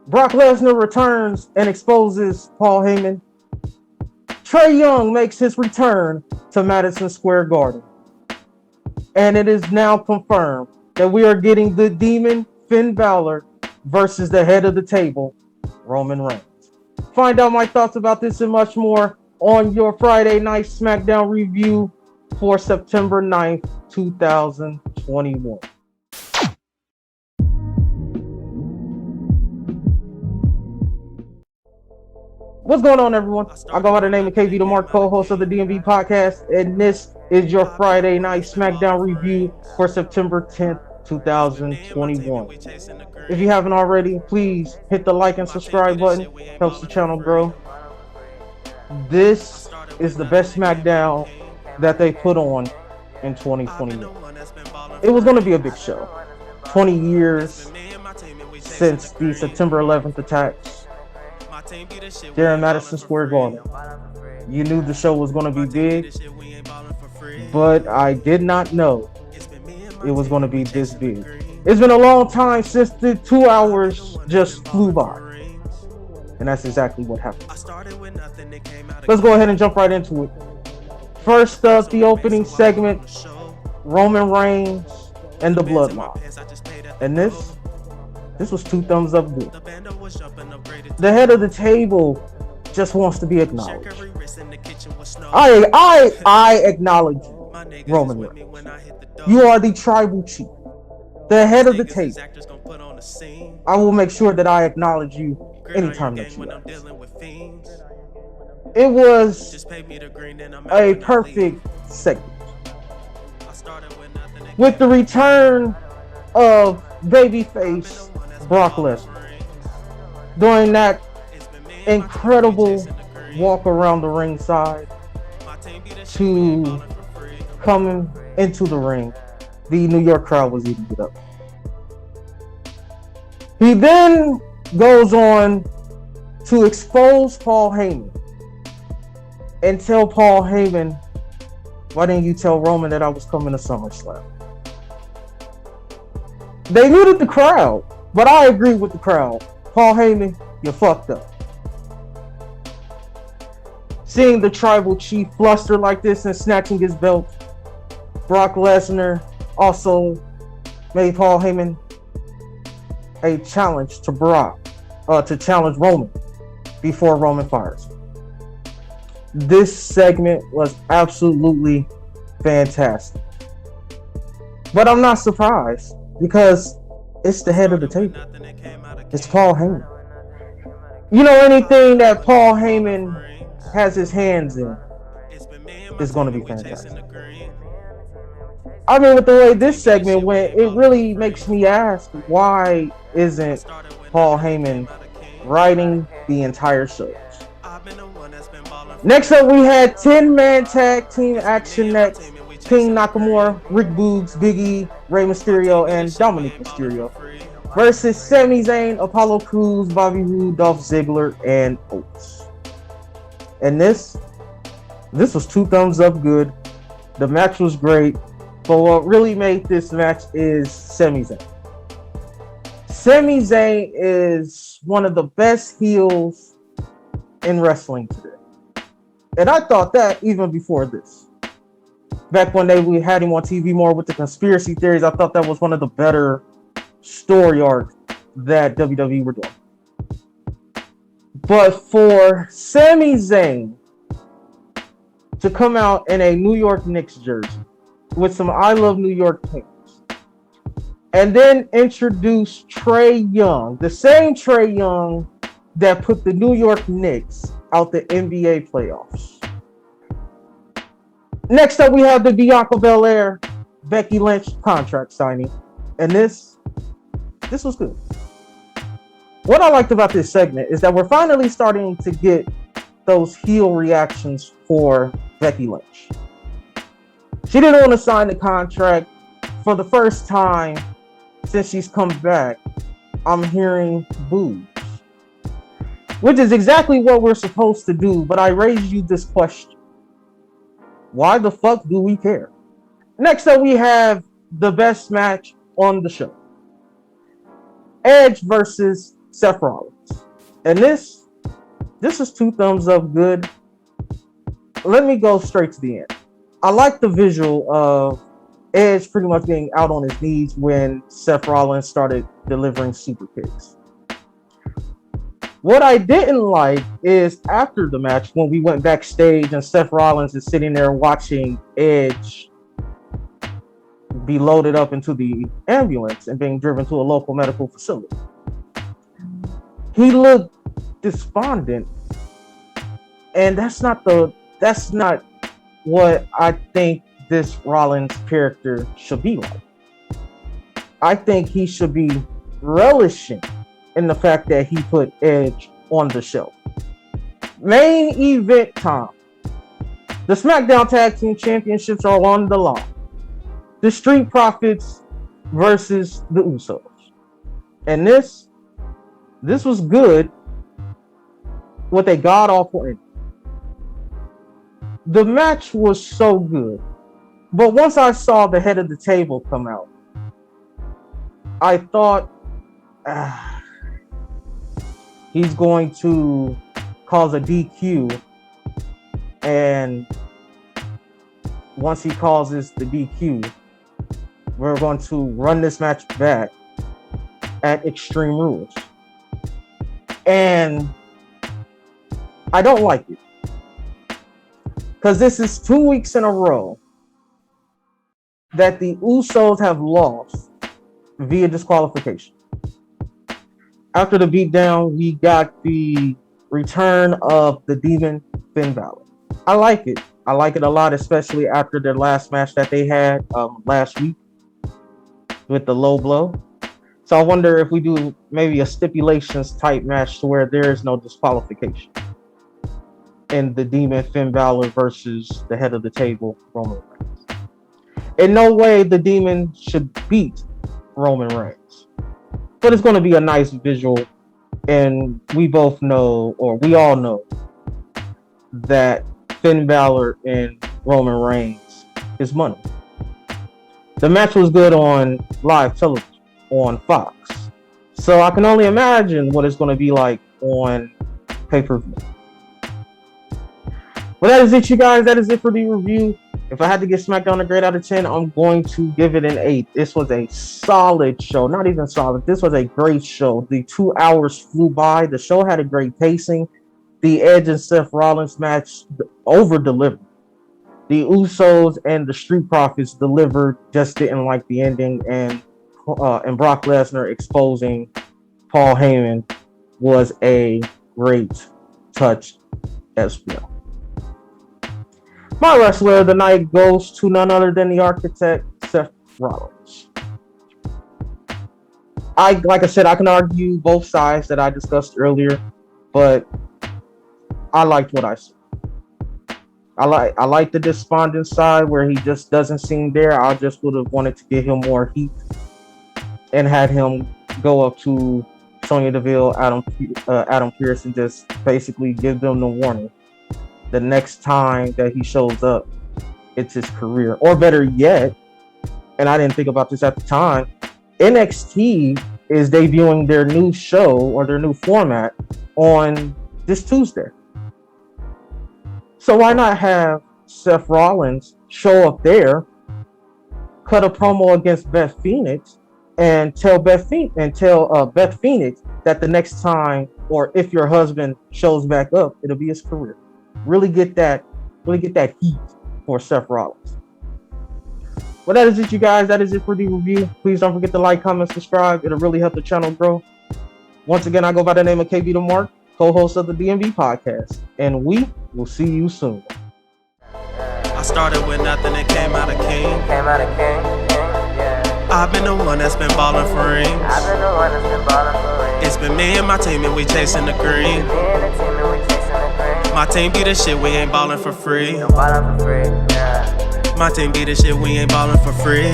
Brock Lesnar returns and exposes Paul Heyman. Trae Young makes his return to Madison Square Garden. And it is now confirmed that we are getting the Demon Finn Balor versus the head of the table, Roman Reigns. Find out my thoughts about this and much more on your Friday night Smackdown review for September 9th, 2021. What's going on, everyone? I go by the name of KBTHEMARK, co-host of the DMV podcast, and this is your Friday night Smackdown review for September 10th, 2021. If you haven't already, please hit the like and subscribe button. Helps the channel grow. This is the best Smackdown that they put on in 2021. It was going to be a big show. 20 years since the September 11th attacks there in Madison Square Garden. You knew the show was going to be big, but I did not know it was going to be this big. It's been a long time since the 2 hours just flew by, and that's exactly what happened. Let's go ahead and jump right into it. First up, the opening segment, Roman Reigns and the Bloodline. And this was 2 thumbs up good. The head of the table just wants to be acknowledged. I acknowledge you, Roman Reigns. You are the tribal chief, the head of the table. I will make sure that I acknowledge you anytime that you ask. It was a perfect segment. With the return of babyface Brock Lesnar, during that incredible walk around the ringside to coming into the ring, the New York crowd was eating it up. He then goes on to expose Paul Heyman and tell Paul Heyman, why didn't you tell Roman that I was coming to SummerSlam? They muted the crowd, but I agree with the crowd. Paul Heyman, you fucked up. Seeing the tribal chief fluster like this and snatching his belt, Brock Lesnar also made Paul Heyman a challenge to Brock, to challenge Roman before Roman fires. This segment was absolutely fantastic. But I'm not surprised because it's the head of the table. It's Paul Heyman. You know, anything that Paul Heyman has his hands in is going to be fantastic. I mean, with the way this segment went, it really makes me ask, why isn't Paul Heyman writing the entire show? Next up, we had 10-man tag team action next. King Nakamura, Rick Boogs, Big E, Rey Mysterio, and Dominic Mysterio versus Sami Zayn, Apollo Crews, Bobby Roode, Dolph Ziggler, and Oates. And this was 2 thumbs up good. The match was great, but what really made this match is Sami Zayn. Sami Zayn is one of the best heels in wrestling today. And I thought that even before this. Back when we had him on TV more with the conspiracy theories, I thought that was one of the better story arcs that WWE were doing. But for Sami Zayn to come out in a New York Knicks jersey with some I Love New York paintings, and then introduce Trae Young, the same Trae Young that put the New York Knicks out the NBA playoffs. Next up, we have the Bianca Belair, Becky Lynch contract signing. And this was good. What I liked about this segment is that we're finally starting to get those heel reactions for Becky Lynch. She didn't want to sign the contract. For the first time since she's come back, I'm hearing boos, which is exactly what we're supposed to do. But I raise you this question. Why the fuck do we care? Next up, we have the best match on the show. Edge versus Seth Rollins. And this is 2 thumbs up good. Let me go straight to the end. I like the visual of Edge pretty much being out on his knees when Seth Rollins started delivering super kicks. What I didn't like is after the match when we went backstage and Seth Rollins is sitting there watching Edge be loaded up into the ambulance and being driven to a local medical facility. He looked despondent, and that's not what I think this Rollins character should be like. I think he should be relishing in the fact that he put Edge on the show. Main event time. The Smackdown Tag Team Championships are on the line. The Street Profits versus the Usos. And this was good with a god-awful ending. The match was so good. But once I saw the head of the table come out, I thought, he's going to cause a DQ. And once he causes the DQ, we're going to run this match back at Extreme Rules. And I don't like it. Because this is 2 weeks in a row that the Usos have lost via disqualification. After the beatdown, we got the return of the Demon Finn Balor. I like it. I like it a lot, especially after their last match that they had last week with the low blow. So I wonder if we do maybe a stipulations type match to where there is no disqualification. And the Demon Finn Balor versus the head of the table, Roman Reigns. In no way the Demon should beat Roman Reigns. But it's going to be a nice visual. And we both know, or we all know, that Finn Balor and Roman Reigns is money. The match was good on live television, on Fox. So I can only imagine what it's going to be like on pay-per-view. Well, that is it, you guys. That is it for the review. If I had to give SmackDown a grade out of 10, I'm going to give it an 8. This was a solid show. Not even solid. This was a great show. The 2 hours flew by. The show had a great pacing. The Edge and Seth Rollins match over-delivered. The Usos and the Street Profits delivered, just didn't like the ending. And Brock Lesnar exposing Paul Heyman was a great touch as well. My wrestler of the night goes to none other than the architect, Seth Rollins. Like I said, I can argue both sides that I discussed earlier, but I liked what I saw. I like the despondent side where he just doesn't seem there. I just would have wanted to give him more heat and had him go up to Sonya Deville, Adam Pearce, and just basically give them the warning. The next time that he shows up, it's his career. Or better yet, and I didn't think about this at the time, NXT is debuting their new show or their new format on this Tuesday. So why not have Seth Rollins show up there, cut a promo against Beth Phoenix, and tell Beth Phoenix that the next time, or if your husband shows back up, it'll be his career. Really get that heat for Seth Rollins. Well, that is it, you guys. That is it for the review. Please don't forget to like, comment, subscribe. It'll really help the channel grow. Once again, I go by the name of KBTHEMARK, co-host of the DMV podcast, and we will see you soon. I started with nothing and came out a king. I've been the one that's been ballin' for rings. It's been me and my team and we chasing the green. My team be the shit, we ain't ballin' for free. My team be the shit, we ain't ballin' for free.